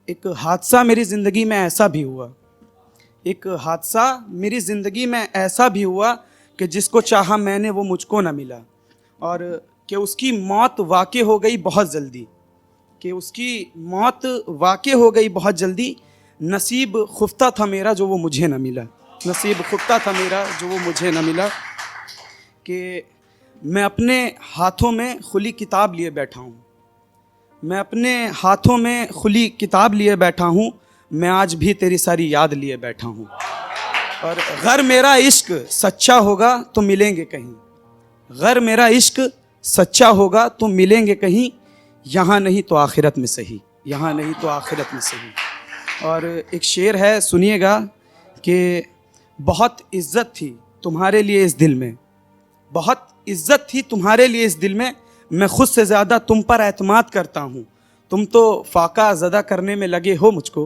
एक हादसा मेरी ज़िंदगी में ऐसा भी हुआ, एक हादसा मेरी ज़िंदगी में ऐसा भी हुआ कि जिसको चाहा मैंने वो मुझको ना मिला, और कि उसकी मौत वाक़ई हो गई बहुत जल्दी, कि उसकी मौत वाक़ई हो गई बहुत जल्दी। नसीब खुफ्ता था मेरा जो वो मुझे ना मिला, नसीब खुफ्ता था मेरा जो वो मुझे ना मिला। कि मैं अपने हाथों में खुली किताब लिए बैठा हूँ, मैं अपने हाथों में खुली किताब लिए बैठा हूँ, मैं आज भी तेरी सारी याद लिए बैठा हूँ। और गर मेरा इश्क सच्चा होगा तो मिलेंगे कहीं, गर मेरा इश्क सच्चा होगा तो मिलेंगे कहीं, यहाँ नहीं तो आखिरत में सही, यहाँ नहीं तो आखिरत में सही। और एक शेर है, सुनिएगा कि बहुत इज़्ज़त थी तुम्हारे लिए इस दिल में, बहुत इज़्ज़त थी तुम्हारे लिए इस दिल में, मैं खुद से ज़्यादा तुम पर एतमाद करता हूँ। तुम तो फाका ज़दा करने में लगे हो मुझको,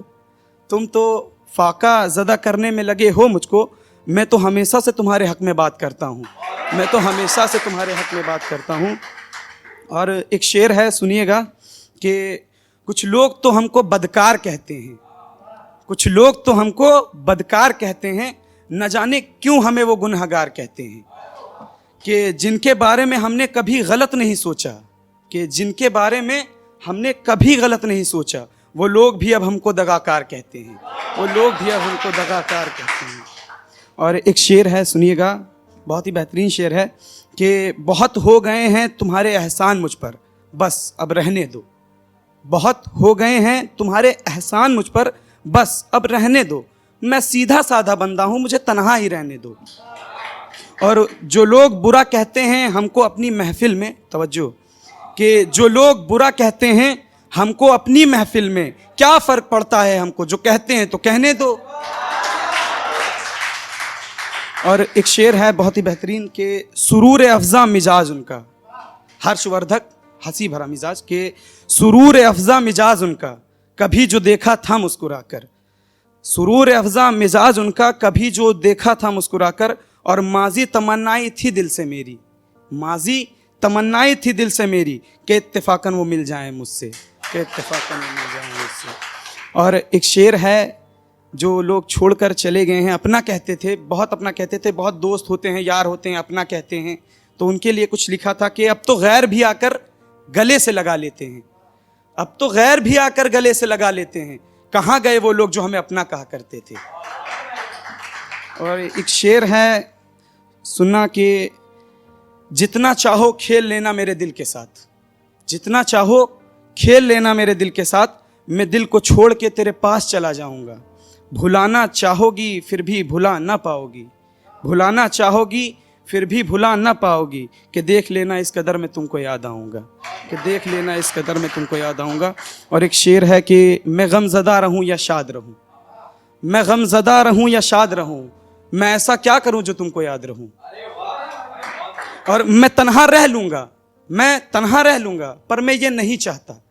तुम तो फाका ज़दा करने में लगे हो मुझको, मैं तो हमेशा से तुम्हारे हक़ में बात करता हूँ, मैं तो हमेशा से तुम्हारे हक़ में बात करता हूँ। और एक शेर है, सुनिएगा कि कुछ लोग तो हमको बदकार कहते हैं, कुछ लोग तो हमको बदकार कहते हैं, न जाने क्यों हमें वो गुनहगार कहते हैं। कि जिनके बारे में हमने कभी गलत नहीं सोचा, कि जिनके बारे में हमने कभी गलत नहीं सोचा, वो लोग भी अब हमको दगाकार कहते हैं, वो लोग भी अब हमको दगाकार कहते हैं। और एक शेर है, सुनिएगा, बहुत ही बेहतरीन शेर है कि बहुत हो गए हैं तुम्हारे एहसान मुझ पर, बस अब रहने दो, बहुत हो गए हैं तुम्हारे एहसान मुझ पर, बस अब रहने दो, मैं सीधा साधा बंदा हूँ, मुझे तन्हा ही रहने दो। और जो लोग बुरा कहते हैं हमको अपनी महफिल में, तवज्जो, कि जो लोग बुरा कहते हैं हमको अपनी महफिल में, क्या फ़र्क पड़ता है हमको, जो कहते हैं तो कहने दो। और एक शेर है बहुत ही बेहतरीन कि सुरूर अफ़ज़ा मिजाज उनका, हर्षवर्धक हंसी भरा मिजाज, के सुरूर अफ़ज़ा मिजाज उनका, कभी जो देखा था मुस्कुराकर, सुरूर अफ़ज़ा मिजाज उनका, कभी जो देखा था मुस्कुराकर, और माजी तमन्नाई थी दिल से मेरी, माजी तमन्नाई थी दिल से मेरी, कि इत्तेफाकन वो मिल जाए मुझसे, कि इत्तेफाकन वो मिल जाए मुझसे। और एक शेर है, जो लोग छोड़कर चले गए हैं, अपना कहते थे, बहुत अपना कहते थे, बहुत दोस्त होते हैं, यार होते हैं, अपना कहते हैं, तो उनके लिए कुछ लिखा था कि अब तो गैर भी आकर गले से लगा लेते हैं, अब तो गैर भी आकर गले से लगा लेते हैं, कहाँ गए वो लोग जो हमें अपना कहा करते थे। और एक शेर है, सुनना कि जितना चाहो खेल लेना मेरे दिल के साथ, जितना चाहो खेल लेना मेरे दिल के साथ, मैं दिल को छोड़ के तेरे पास चला जाऊंगा, भुलाना चाहोगी फिर भी भुला ना पाओगी, भुलाना चाहोगी फिर भी भुला ना पाओगी, कि देख लेना इस कदर में तुमको याद आऊँगा, कि देख लेना इस कदर में तुमको याद आऊँगा। और एक शेर है कि मैं गमज़दा रहूँ या शाद रहूँ, मैं गमज़दा रहूँ या शाद रहूँ, मैं ऐसा क्या करूँ जो तुमको याद रहूँ, और मैं तन्हा रह लूँगा, मैं तन्हा रह लूँगा, पर मैं ये नहीं चाहता,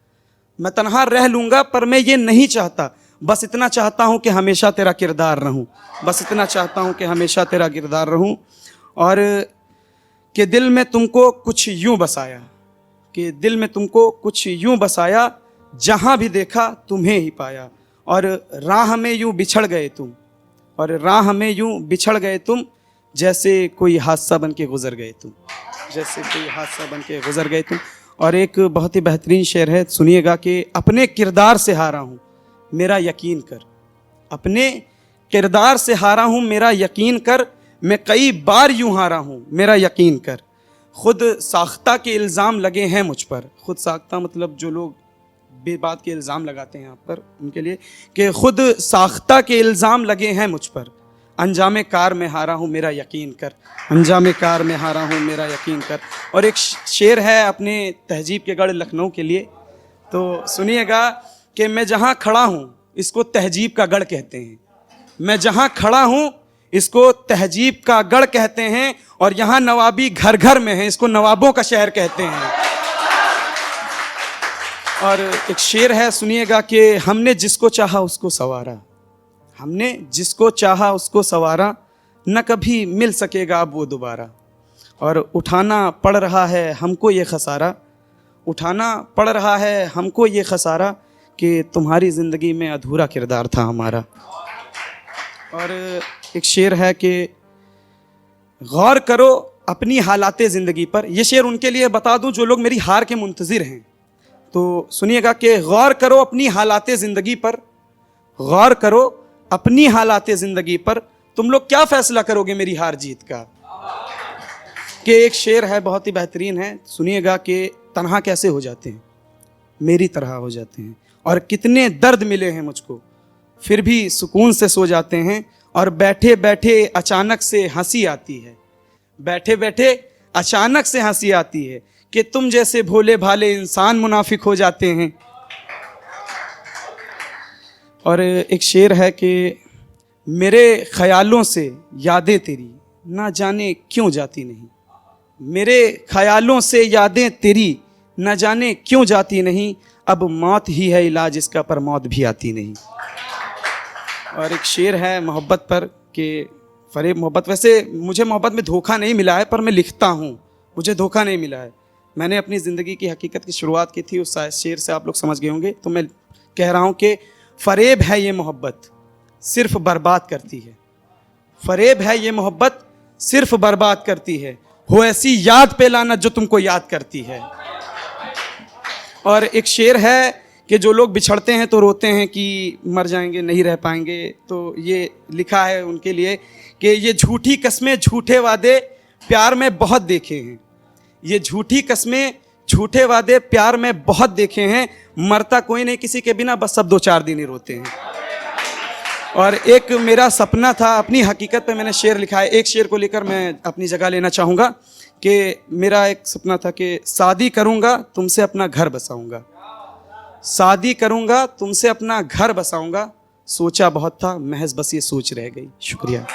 मैं तन्हा रह लूँगा पर मैं ये नहीं चाहता, बस इतना चाहता हूँ कि हमेशा तेरा किरदार रहूँ, बस इतना चाहता हूँ कि हमेशा तेरा किरदार रहूँ। और कि दिल में तुमको कुछ यूँ बसाया, कि दिल में तुमको कुछ यूँ बसाया, जहाँ भी देखा तुम्हें ही पाया, और राह में यूँ बिछड़ गए तुम, और राह में यूँ बिछड़ गए तुम, जैसे कोई हादसा बन के गुज़र गए तुम, जैसे कोई हादसा बन के गुज़र गए तुम। और एक बहुत ही बेहतरीन शेर है, सुनिएगा कि अपने किरदार से हारा हूँ मेरा यकीन कर, अपने किरदार से हारा हूँ मेरा यकीन कर, मैं कई बार यूँ हारा हूँ मेरा यकीन कर, खुद साख्ता के इल्ज़ाम लगे हैं मुझ पर, खुद साख्ता मतलब जो लोग बेबात के इल्ज़ाम लगाते हैं आप पर, उनके लिए, कि खुद साख्ता के इल्ज़ाम लगे हैं मुझ पर, अंजाम कार में हारा हूँ मेरा यकीन कर, अंजाम कार में हारा हूँ मेरा यकीन कर। और एक शेर है अपने तहजीब के गढ़ लखनऊ के लिए, तो सुनिएगा कि मैं जहाँ खड़ा हूँ इसको तहजीब का गढ़ कहते हैं, मैं जहाँ खड़ा हूँ इसको तहजीब का गढ़ कहते हैं, और यहाँ नवाबी घर घर में है, इसको नवाबों का शहर कहते हैं। और एक शेर है, सुनिएगा कि हमने जिसको चाहा उसको सवारा, हमने जिसको चाहा उसको सवारा, न कभी मिल सकेगा अब वो दोबारा, और उठाना पड़ रहा है हमको ये खसारा, उठाना पड़ रहा है हमको ये खसारा, कि तुम्हारी ज़िंदगी में अधूरा किरदार था हमारा। और एक शेर है कि गौर करो अपनी हालाते ज़िंदगी पर। ये शेर उनके लिए बता दूं जो लोग मेरी हार के मुंतज़िर हैं, तो सुनिएगा कि गौर करो अपनी हालाते ज़िंदगी पर, गौर करो अपनी हालाते ज़िंदगी पर, तुम लोग क्या फ़ैसला करोगे मेरी हार जीत का। कि एक शेर है बहुत ही बेहतरीन है, सुनिएगा कि तन्हा कैसे हो जाते हैं, मेरी तरह हो जाते हैं, और कितने दर्द मिले हैं मुझको, फिर भी सुकून से सो जाते हैं, और बैठे बैठे अचानक से हंसी आती है, बैठे बैठे अचानक से हंसी आती है कि तुम जैसे भोले भाले इंसान मुनाफिक हो जाते हैं। और एक शेर है कि मेरे ख्यालों से यादें तेरी ना जाने क्यों जाती नहीं, मेरे ख्यालों से यादें तेरी न जाने क्यों जाती नहीं, अब मौत ही है इलाज इसका पर मौत भी आती नहीं। और एक शेर है मोहब्बत पर कि फरेब मोहब्बत, वैसे मुझे मोहब्बत में धोखा नहीं मिला है पर मैं लिखता हूँ, मुझे धोखा नहीं मिला है। मैंने अपनी ज़िंदगी की हकीकत की शुरुआत की थी, उस शेर से आप लोग समझ गए होंगे, तो मैं कह रहा हूँ कि फरेब है ये मोहब्बत सिर्फ बर्बाद करती है, फरेब है ये मोहब्बत सिर्फ बर्बाद करती है, हो ऐसी याद पे लानत जो तुमको याद करती है। और एक शेर है कि जो लोग बिछड़ते हैं तो रोते हैं कि मर जाएंगे नहीं रह पाएंगे, तो ये लिखा है उनके लिए कि ये झूठी कस्में झूठे वादे प्यार में बहुत देखे हैं, ये झूठी कस्में झूठे वादे प्यार में बहुत देखे हैं, मरता कोई नहीं किसी के बिना, बस सब 2-4 दिन ही रोते हैं। और एक मेरा सपना था, अपनी हकीकत पे मैंने शेर लिखा है, एक शेर को लेकर मैं अपनी जगह लेना चाहूँगा कि मेरा एक सपना था कि शादी करूँगा तुमसे अपना घर बसाऊँगा, शादी करूँगा तुमसे अपना घर बसाऊँगा, सोचा बहुत था महज बस ये सोच रह गई। शुक्रिया।